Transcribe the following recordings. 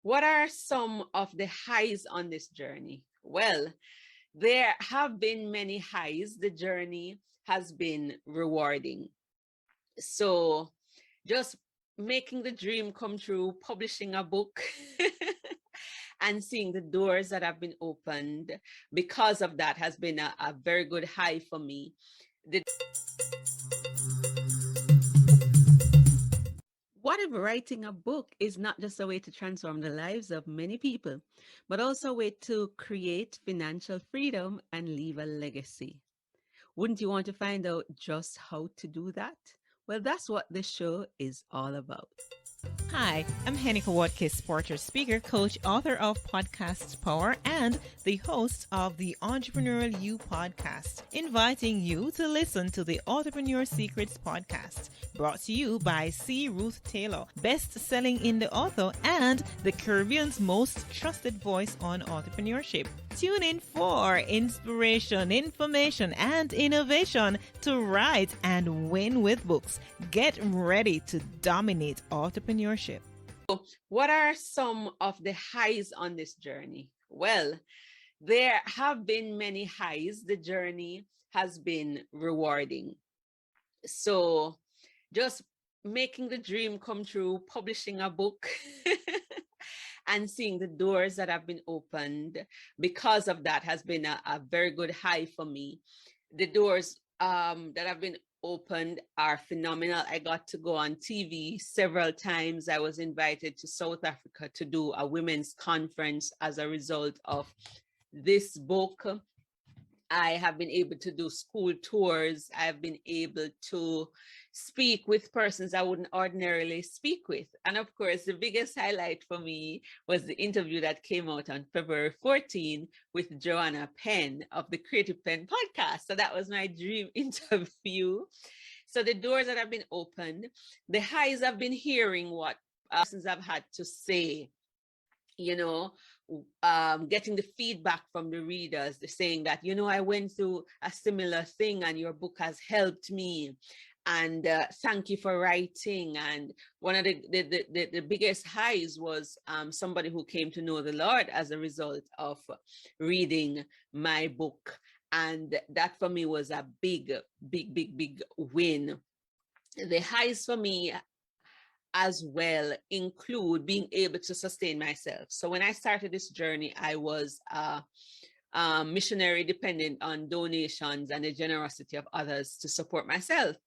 What are some of the highs on this journey? Well, there have been many highs. The journey has been rewarding. So just making the dream come true, publishing a book and seeing the doors that have been opened because of that has been a very good high for me. What if writing a book is not just a way to transform the lives of many people, but also a way to create financial freedom and leave a legacy? Wouldn't you want to find out just how to do that? Well, that's what this show is all about. Hi, I'm Hennika Watkis Porter, speaker, coach, author of Podcast Power, and the host of the Entrepreneurial You podcast, inviting you to listen to the Authorpreneur Secrets podcast, brought to you by C. Ruth Taylor, best-selling indie author and the Caribbean's most trusted voice on entrepreneurship. Tune in for inspiration, information, and innovation to write and win with books. Get ready to dominate entrepreneurship. What are some of the highs on this journey? Well, there have been many highs. The journey has been rewarding. So just making the dream come true, publishing a book and seeing the doors that have been opened because of that has been a very good high for me. The doors that have been opened are phenomenal. I got to go on TV several times. I was invited to South Africa to do a women's conference as a result of this book. I have been able to do school tours. I've been able to speak with persons I wouldn't ordinarily speak with. And of course, the biggest highlight for me was the interview that came out on February 14 with Joanna Penn of the Creative Penn podcast. So that was my dream interview. So the doors that have been opened, the highs I've been hearing what persons have had to say, getting the feedback from the readers, they're saying that, I went through a similar thing and your book has helped me. And thank you for writing. And one of the biggest highs was somebody who came to know the Lord as a result of reading my book. And that for me was a big win. The highs for me as well include being able to sustain myself. So when I started this journey, I was missionary dependent on donations and the generosity of others to support myself.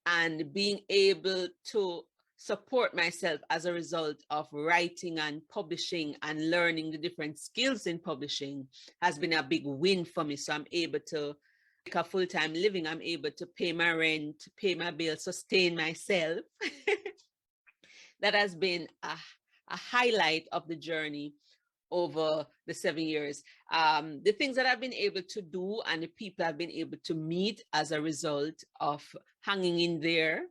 And being able to support myself as a result of writing and publishing and learning the different skills in publishing has been a big win for me. So I'm able to make a full-time living. I'm able to pay my rent, pay my bills, sustain myself. That has been a highlight of the journey over the 7 years. The things that I've been able to do and the people I've been able to meet as a result of hanging in there,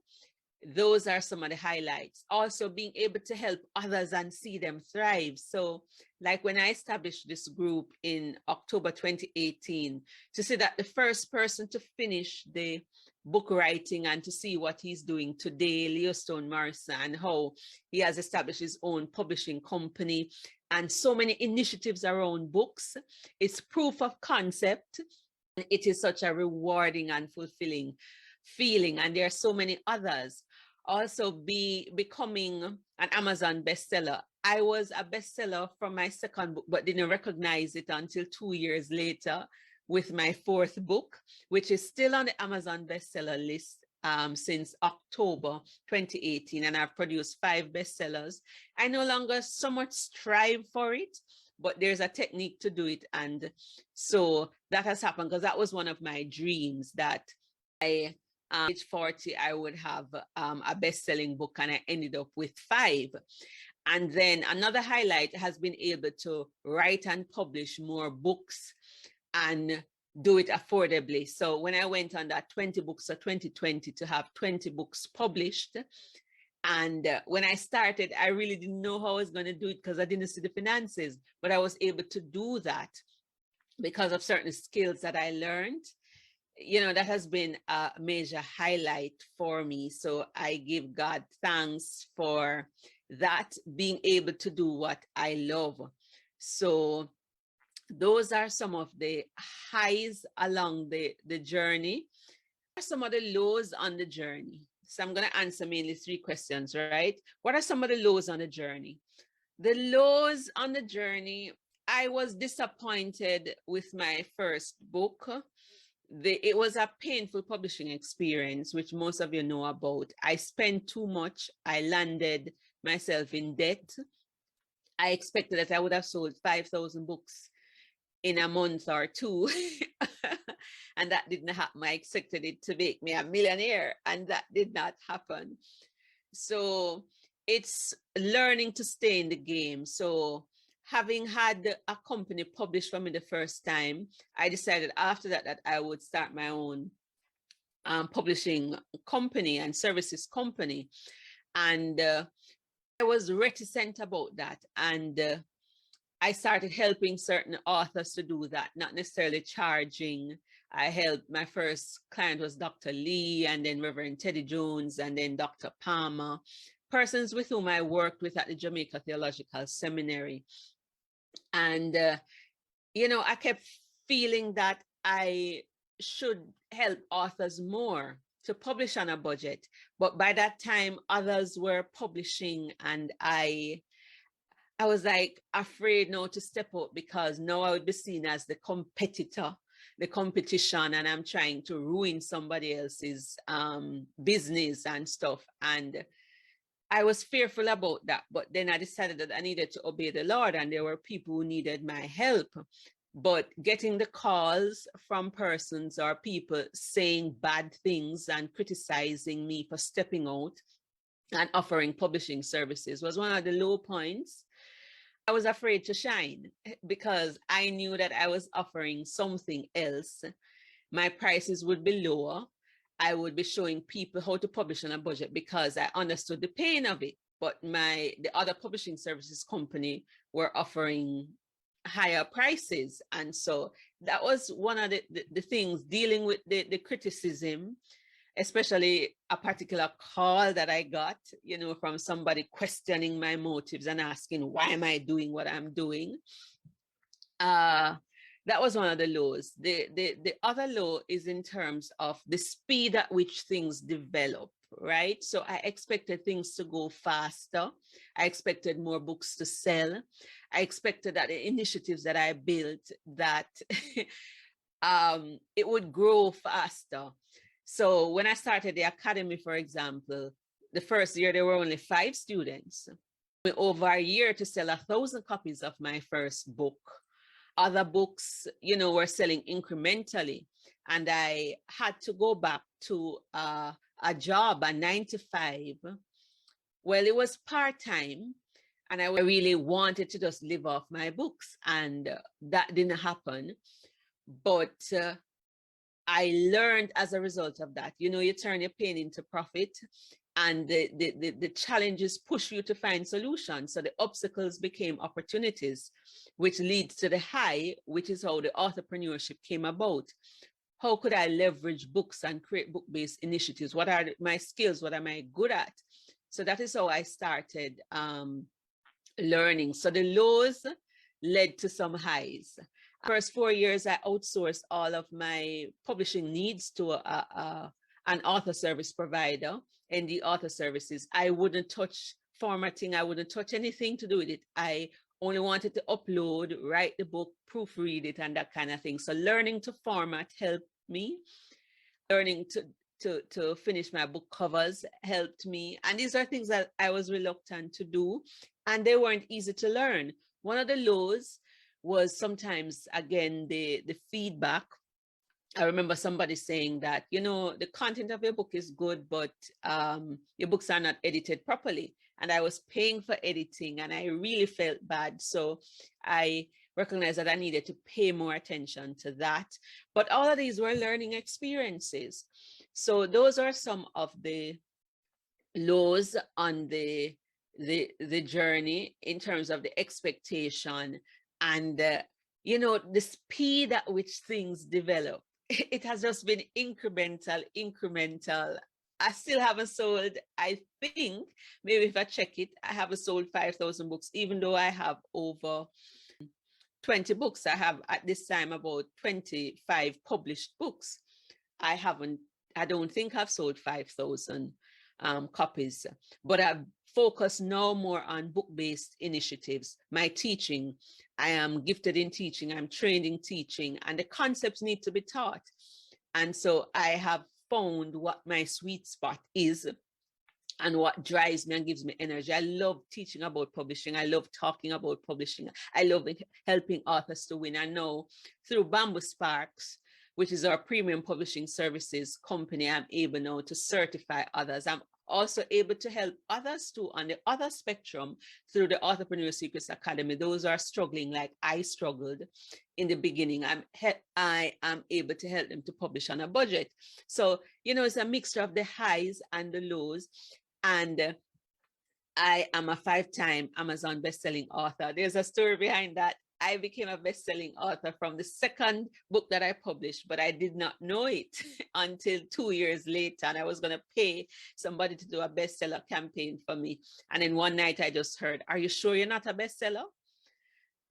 those are some of the highlights. Also being able to help others and see them thrive. So like when I established this group in October 2018, to see that the first person to finish the book writing and to see what he's doing today, Leo Stone Morrison, and how he has established his own publishing company and so many initiatives around books. It's proof of concept. It is such a rewarding and fulfilling feeling. And there are so many others. Also becoming an Amazon bestseller. I was a bestseller from my second book, but didn't recognize it until 2 years later with my fourth book, which is still on the Amazon bestseller list since October 2018. And I've produced 5 bestsellers. I no longer so much strive for it, but there's a technique to do it. And so that has happened because that was one of my dreams, that I age 40, I would have a best-selling book, and I ended up with 5. And then another highlight has been able to write and publish more books and do it affordably. So when I went on that 20 books for 2020 to have 20 books published, and when I started, I really didn't know how I was going to do it because I didn't see the finances, but I was able to do that because of certain skills that I learned. That has been a major highlight for me. So I give God thanks for that being able to do what I love. So those are some of the highs along the journey. What are some of the lows on the journey? So I'm going to answer mainly 3 questions, right? What are some of the lows on the journey? The lows on the journey, I was disappointed with my first book. It was a painful publishing experience, which most of you know about. I spent too much. I landed myself in debt. I expected that I would have sold 5,000 books in a month or 2. And that didn't happen. I expected it to make me a millionaire, and that did not happen. So it's learning to stay in the game. So having had a company publish for me the first time, I decided after that I would start my own publishing company and services company. And I was reticent about that. And I started helping certain authors to do that, not necessarily charging. I helped, my first client was Dr. Lee, and then Reverend Teddy Jones, and then Dr. Palmer, persons with whom I worked with at the Jamaica Theological Seminary. And, you know, I kept feeling that I should help authors more to publish on a budget. But by that time, others were publishing, and I was like afraid now to step up, because now I would be seen as the competitor, the competition, and I'm trying to ruin somebody else's business and stuff. And I was fearful about that. But then I decided that I needed to obey the Lord, and there were people who needed my help. But getting the calls from persons or people saying bad things and criticizing me for stepping out and offering publishing services was one of the low points. I was afraid to shine because I knew that I was offering something else. My prices would be lower. I would be showing people how to publish on a budget because I understood the pain of it. But the other publishing services company were offering higher prices. And so that was one of the things, dealing with the criticism, especially a particular call that I got, you know, from somebody questioning my motives and asking, why am I doing what I'm doing? That was one of the lows. The other low is in terms of the speed at which things develop, right? So I expected things to go faster. I expected more books to sell. I expected that the initiatives that I built, that it would grow faster. So when I started the academy, for example, the first year there were only 5 students. Over a year to sell 1,000 copies of my first book. Other books, you know, were selling incrementally. And I had to go back to a job, a 9 to 5. Well, it was part-time, and I really wanted to just live off my books, and that didn't happen. But I learned as a result of that, you know, you turn your pain into profit, and the challenges push you to find solutions. So the obstacles became opportunities, which leads to the high, which is how the authorpreneurship came about. How could I leverage books and create book-based initiatives? What are my skills? What am I good at? So that is how I started learning. So the lows led to some highs. First 4 years, I outsourced all of my publishing needs to an author service provider, and the author services. I wouldn't touch formatting. I wouldn't touch anything to do with it. I only wanted to upload, write the book, proofread it, and that kind of thing. So learning to format helped me. Learning to finish my book covers helped me. And these are things that I was reluctant to do, and they weren't easy to learn. One of the lows was sometimes, again, the feedback. I remember somebody saying that, you know, the content of your book is good, but your books are not edited properly. And I was paying for editing, and I really felt bad. So I recognized that I needed to pay more attention to that. But all of these were learning experiences. So those are some of the lows on the journey in terms of the expectation and, you know, the speed at which things develop. It has just been incremental. I still haven't sold, I think, maybe if I check it, I haven't sold 5,000 books, even though I have over 20 books. I have at this time about 25 published books. I don't think I've sold 5,000 copies, but I've focused now more on book-based initiatives. My teaching, I am gifted in teaching, I'm trained in teaching, and the concepts need to be taught. And so I have found what my sweet spot is and what drives me and gives me energy. I love teaching about publishing. I love talking about publishing. I love helping authors to win. I know through Bamboo Sparks, which is our premium publishing services company, I'm able now to certify others. I'm also able to help others too on the other spectrum through the Authorpreneur Secrets Academy. Those are struggling like I struggled in the beginning. I am able to help them to publish on a budget. So, it's a mixture of the highs and the lows. And I am a 5-time Amazon bestselling author. There's a story behind that. I became a best-selling author from the second book that I published, but I did not know it until 2 years later. And I was going to pay somebody to do a bestseller campaign for me. And then one night I just heard, "Are you sure you're not a bestseller?"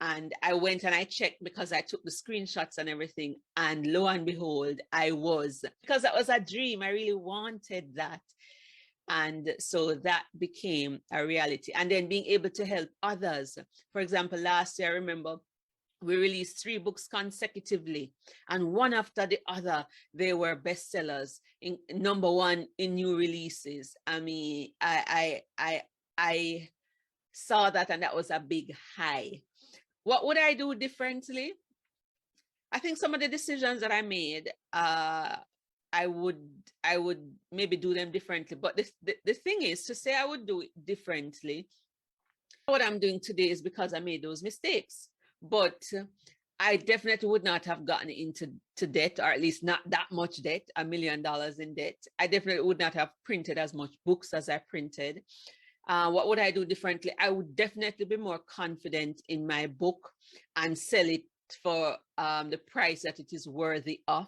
And I went and I checked because I took the screenshots and everything. And lo and behold, I was, because that was a dream. I really wanted that. And so that became a reality. And then being able to help others. For example, last year, I remember we released 3 books consecutively, and one after the other, they were bestsellers, in number 1 in new releases. I mean, I saw that, and that was a big high. What would I do differently? I think some of the decisions that I made, I would maybe do them differently. But the thing is, to say I would do it differently, what I'm doing today is because I made those mistakes. But I definitely would not have gotten into debt, or at least not that much debt, $1 million in debt. I definitely would not have printed as much books as I printed. What would I do differently? I would definitely be more confident in my book and sell it for the price that it is worthy of.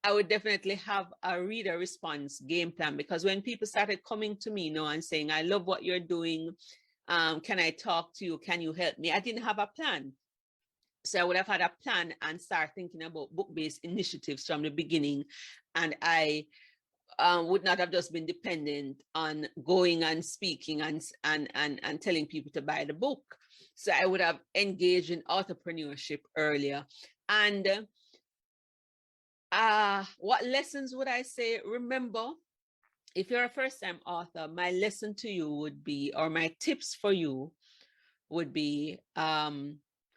I would definitely have a reader response game plan, because when people started coming to me and saying, "I love what you're doing. Can I talk to you? Can you help me?" I didn't have a plan. So I would have had a plan and start thinking about book-based initiatives from the beginning. And I would not have just been dependent on going and speaking and telling people to buy the book. So I would have engaged in authorpreneurship earlier. And what lessons would I say? Remember, if you're a first-time author, my lesson to you would be, or my tips for you would be,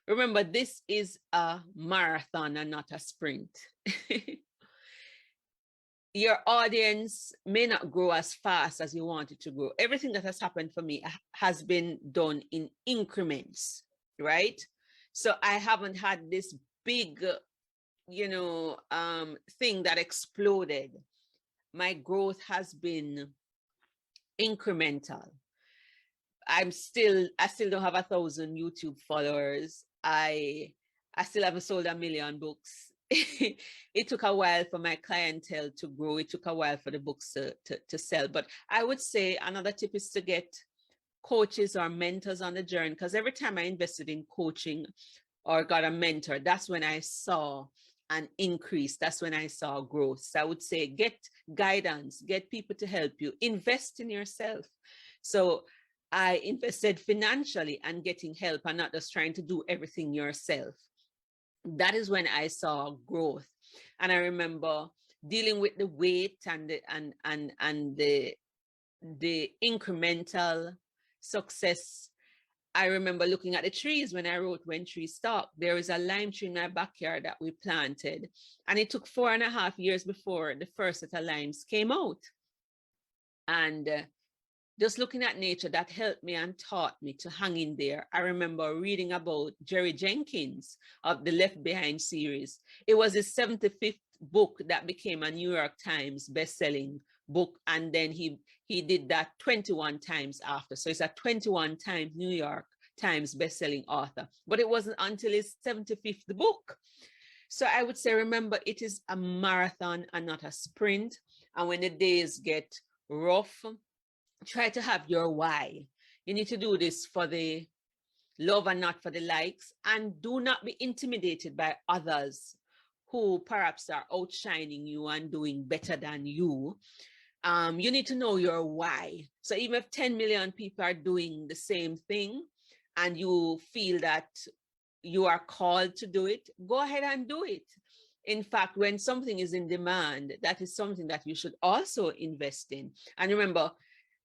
remember, this is a marathon and not a sprint. Your audience may not grow as fast as you want it to grow. Everything that has happened for me has been done in increments, right? So I haven't had this big, thing that exploded. My growth has been incremental. I still don't have 1,000 YouTube followers. I still haven't sold 1 million books. It took a while for my clientele to grow. It took a while for the books to sell. But I would say another tip is to get coaches or mentors on the journey, because every time I invested in coaching or got a mentor, that's when I saw an increase. That's when I saw growth. So I would say get guidance, get people to help you, invest in yourself. So I invested financially and getting help and not just trying to do everything yourself. That is when I saw growth. And I remember dealing with the weight and the incremental success. I remember looking at the trees when I wrote When Trees Talk. There is a lime tree in my backyard that we planted, and it took 4.5 years before the first set of limes came out. And just looking at nature, that helped me and taught me to hang in there. I remember reading about Jerry Jenkins of the Left Behind series. It was his 75th book that became a New York Times best-selling book. And then he did that 21 times after. So it's a 21 times New York Times best-selling author. But it wasn't until his 75th book. So I would say, remember, it is a marathon and not a sprint. And when the days get rough, try to have your why. You need to do this for the love and not for the likes. And do not be intimidated by others who perhaps are outshining you and doing better than you. You need to know your why. So even if 10 million people are doing the same thing and you feel that you are called to do it, go ahead and do it. In fact, when something is in demand, that is something that you should also invest in. And remember,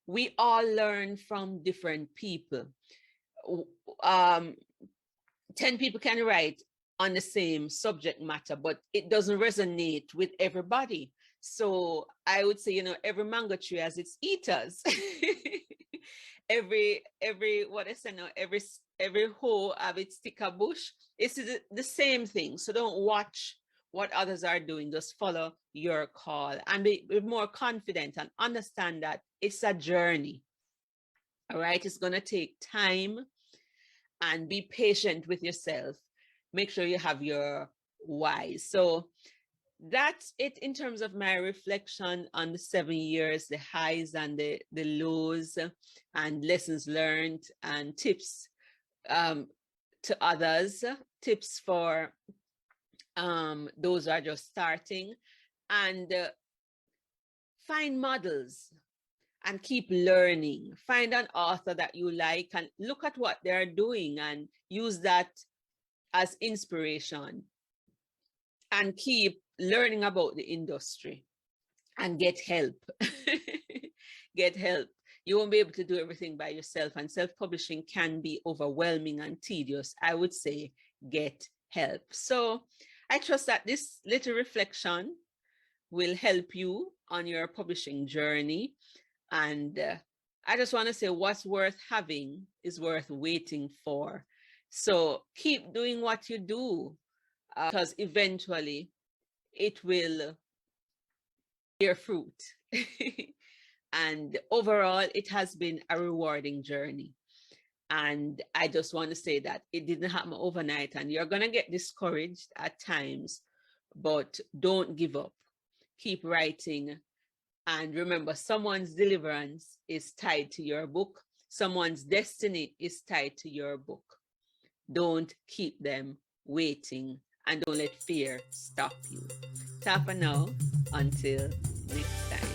we all learn from different people. 10 people can write on the same subject matter, but it doesn't resonate with everybody. So I would say, every mango tree has its eaters. every what I say now, every hoe have its sticker bush. It's the same thing. So don't watch what others are doing. Just follow your call and be more confident and understand that it's a journey. All right, it's gonna take time, and be patient with yourself. Make sure you have your why. So that's it in terms of my reflection on the 7 years, the highs and the lows, and lessons learned and tips to others, tips for those who are just starting, and find models and keep learning. Find an author that you like and look at what they're doing and use that as inspiration, and keep learning about the industry and get help. Get help. You won't be able to do everything by yourself, and self-publishing can be overwhelming and tedious. I would say get help. So I trust that this little reflection will help you on your publishing journey. And I just want to say, what's worth having is worth waiting for. So keep doing what you do, because eventually it will bear fruit. And overall, it has been a rewarding journey. And I just want to say that it didn't happen overnight, and you're going to get discouraged at times, but don't give up. Keep writing. And remember, someone's deliverance is tied to your book. Someone's destiny is tied to your book. Don't keep them waiting, and don't let fear stop you. Ta for now, until next time.